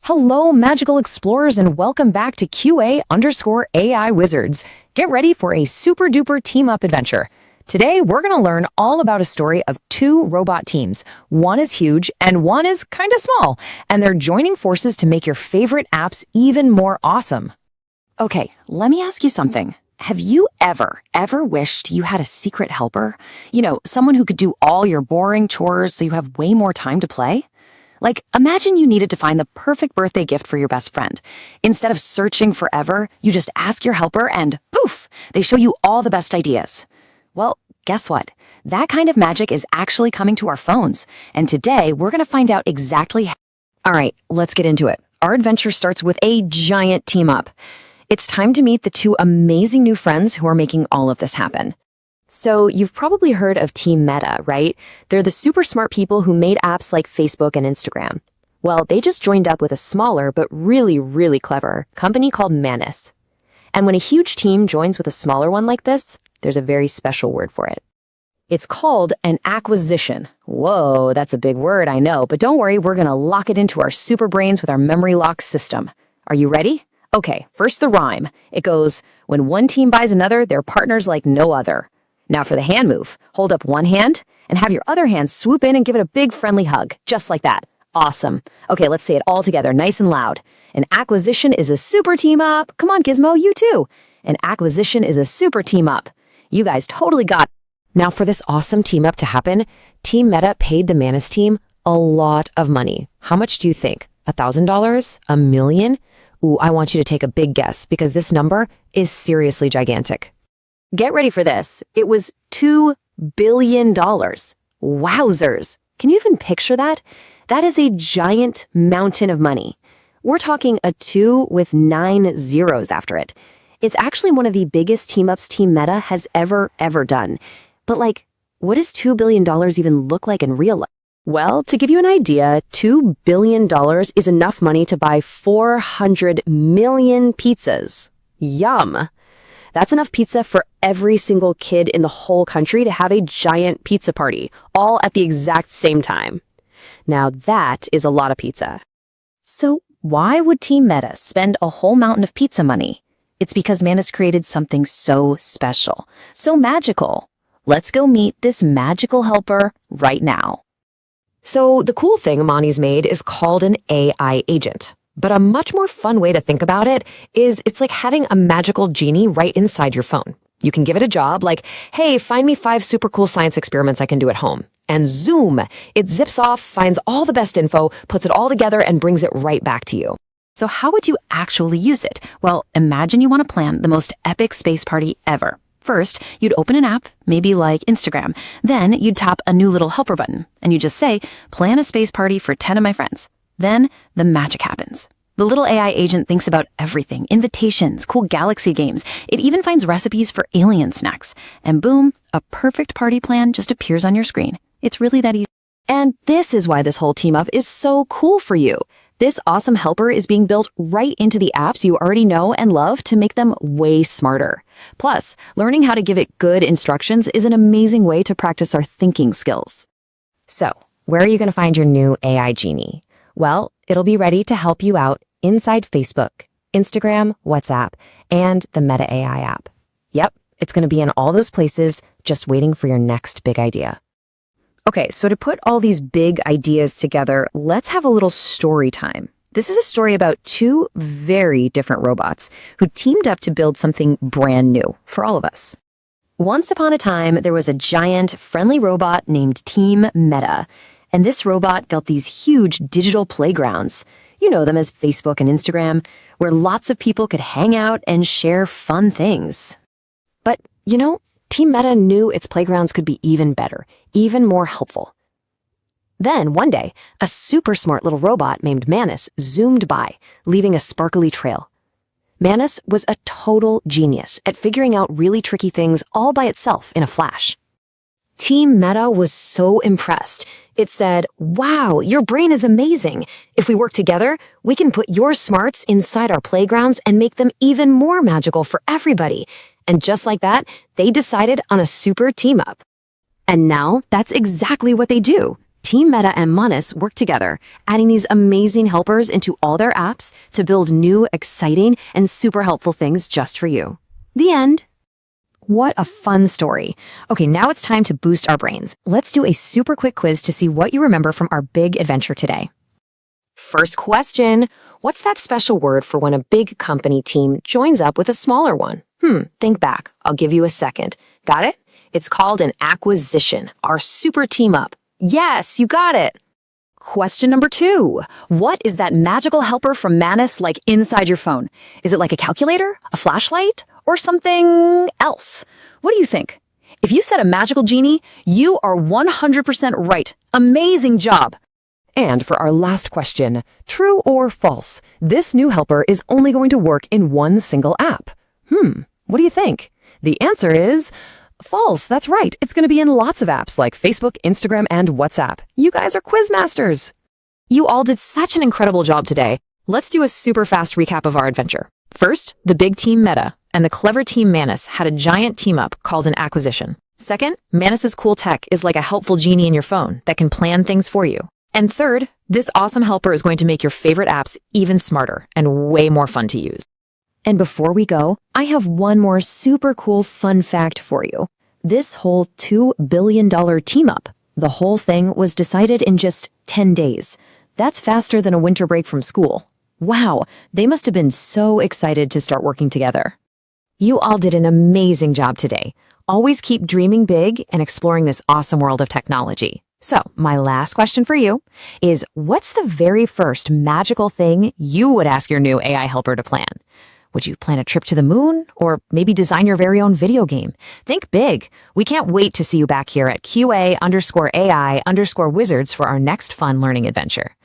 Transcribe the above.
Hello, magical explorers, and welcome back to QA_AI Wizards. Get ready for a super duper team up adventure. Today, we're going to learn all about a story of two robot teams. One is huge and one is kind of small, and they're joining forces to make your favorite apps even more awesome. Okay, let me ask you something. Have you ever wished you had a secret helper? Someone who could do all your boring chores so you have way more time to play? Like, imagine you needed to find the perfect birthday gift for your best friend. Instead of searching forever, you just ask your helper and poof, they show you all the best ideas. Well, guess what? That kind of magic is actually coming to our phones. And today, we're going to find out exactly how. All right, let's get into it. Our adventure starts with a giant team up. It's time to meet the two amazing new friends who are making all of this happen. So you've probably heard of Team Meta, right? They're the super smart people who made apps like Facebook and Instagram. Well, they just joined up with a smaller but really, really clever company called Manus. And when a huge team joins with a smaller one like this, there's a very special word for it. It's called an acquisition. Whoa, that's a big word, I know, but don't worry, we're gonna lock it into our super brains with our memory lock system. Are you ready? Okay, first the rhyme. It goes, when one team buys another, they're partners like no other. Now for the hand move, hold up one hand and have your other hand swoop in and give it a big friendly hug, just like that. Awesome. Okay, let's say it all together, nice and loud. An acquisition is a super team up. Come on, Gizmo, you too. An acquisition is a super team up. You guys totally got it. Now for this awesome team up to happen, Team Meta paid the Manus team a lot of money. How much do you think? $1,000? $1 million? Ooh, I want you to take a big guess because this number is seriously gigantic. Get ready for this. It was $2 billion. Wowzers. Can you even picture that? That is a giant mountain of money. We're talking a 2 with 9 zeros after it. It's actually one of the biggest team-ups Team Meta has ever done. But what does $2 billion even look like in real life? Well, to give you an idea, $2 billion is enough money to buy 400 million pizzas. Yum. That's enough pizza for every single kid in the whole country to have a giant pizza party, all at the exact same time. Now that is a lot of pizza. So why would Team Meta spend a whole mountain of pizza money? It's because Manus created something so special, so magical. Let's go meet this magical helper right now. So the cool thing Amani's made is called an AI agent. But a much more fun way to think about it is it's like having a magical genie right inside your phone. You can give it a job like, hey, find me 5 super cool science experiments I can do at home. And zoom, it zips off, finds all the best info, puts it all together, and brings it right back to you. So how would you actually use it? Well, imagine you want to plan the most epic space party ever. First, you'd open an app, maybe like Instagram. Then you'd tap a new little helper button, and you just say, plan a space party for 10 of my friends. Then the magic happens. The little AI agent thinks about everything, invitations, cool galaxy games. It even finds recipes for alien snacks. And boom, a perfect party plan just appears on your screen. It's really that easy. And this is why this whole team up is so cool for you. This awesome helper is being built right into the apps you already know and love to make them way smarter. Plus, learning how to give it good instructions is an amazing way to practice our thinking skills. So, where are you going to find your new AI genie? Well, it'll be ready to help you out inside Facebook, Instagram, WhatsApp, and the Meta AI app. Yep, it's going to be in all those places, just waiting for your next big idea. Okay, so to put all these big ideas together, let's have a little story time. This is a story about two very different robots who teamed up to build something brand new for all of us. Once upon a time, there was a giant, friendly robot named Team Meta. And this robot built these huge digital playgrounds. You know them as Facebook and Instagram, where lots of people could hang out and share fun things. But, Team Meta knew its playgrounds could be even better, even more helpful. Then, one day, a super smart little robot named Manus zoomed by, leaving a sparkly trail. Manus was a total genius at figuring out really tricky things all by itself in a flash. Team Meta was so impressed. It said, wow, your brain is amazing. If we work together, we can put your smarts inside our playgrounds and make them even more magical for everybody. And just like that, they decided on a super team up. And now that's exactly what they do. Team Meta and Manus work together, adding these amazing helpers into all their apps to build new, exciting, and super helpful things just for you. The end. What a fun story. Okay, now it's time to boost our brains. Let's do a super quick quiz to see what you remember from our big adventure today. First question, what's that special word for when a big company team joins up with a smaller one? Think back. I'll give you a second. Got it? It's called an acquisition, our super team up. Yes, you got it. Question number 2. What is that magical helper from Manus like inside your phone? Is it like a calculator, a flashlight, or something else? What do you think? If you said a magical genie, you are 100% right. Amazing job. And for our last question, true or false, this new helper is only going to work in one single app. What do you think? The answer is false. That's right. It's going to be in lots of apps like Facebook, Instagram, and WhatsApp. You guys are quiz masters. You all did such an incredible job today. Let's do a super fast recap of our adventure. First, the big team Meta and the clever team Manus had a giant team up called an acquisition. Second, Manus's cool tech is like a helpful genie in your phone that can plan things for you. And third, this awesome helper is going to make your favorite apps even smarter and way more fun to use. And before we go, I have one more super cool fun fact for you. This whole $2 billion team up, the whole thing was decided in just 10 days. That's faster than a winter break from school. Wow, they must have been so excited to start working together. You all did an amazing job today. Always keep dreaming big and exploring this awesome world of technology. So, my last question for you is, what's the very first magical thing you would ask your new AI helper to plan? Would you plan a trip to the moon? Or maybe design your very own video game? Think big. We can't wait to see you back here at QA_AI_Wizards for our next fun learning adventure.